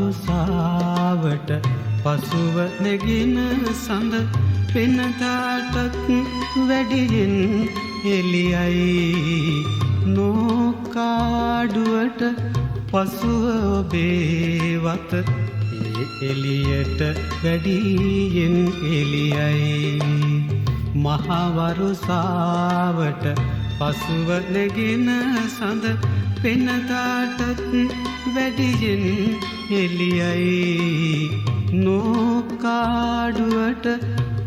මහවරුසාවට පසුව නැගෙන සඳ පෙනදාටත් වැඩියෙන් එළියයි නෝකාඩුවට පසුව ඔබේ වත එළියට වැඩියෙන් එළියයි මහවරුසාවට පසුව නැගෙන සඳ පෙනදාටත් වැඩියෙන් එළියයි නෝකාඩුවට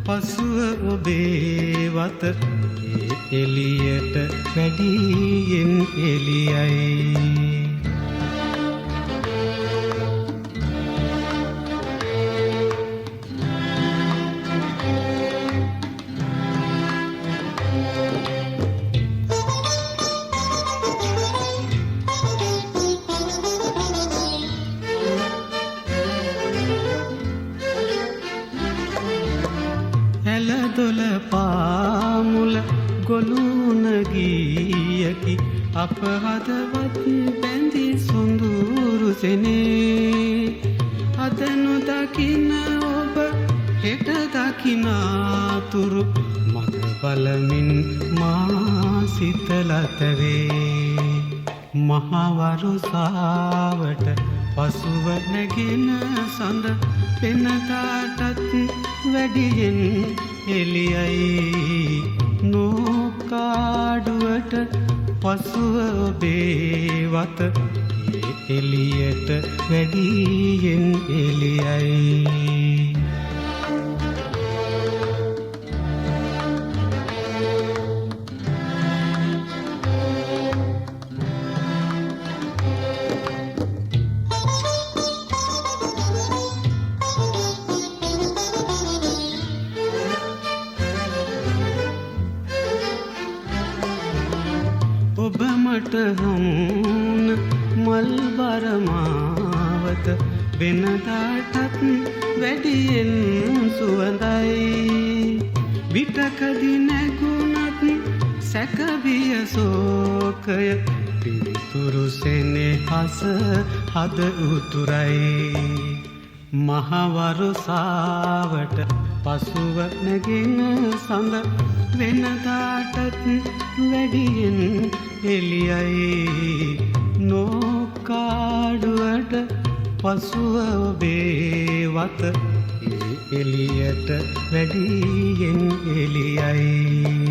පසුව ඔබේ වත එළියට වැඩියෙන් එළියයි ඇලදොල පාමුල ගොලුන ගීයකි අප හදවත් බැඳි සොඳුරු සෙනේ අද නොදකින ඔබ හෙට දකිනාතුරු මග බලමින් මා සිතලතවේ මහවරුසාවට පසුව නැගෙන සඳ පෙනදාටත් වැඩියෙන් එළියයි නෝකාඩුවට පසුව ඔබේ වත එළියට වැඩියෙන් එළියයි ඔබ මට හමුන මල් බරමාවත වෙනදාටත් වැඩියෙන් සුවඳයි විටකදි නැගුණත් සැකවිය සෝකය පිරිතුරු සෙනෙහස හද උතුරයි මහවරුසාවට පසුව නැගෙන සඳ වෙනදාටත් වැඩියෙන් එළියයි නෝකාඩුවට පසුව ඔබේ වත එළියට වැඩියෙන් එළියයි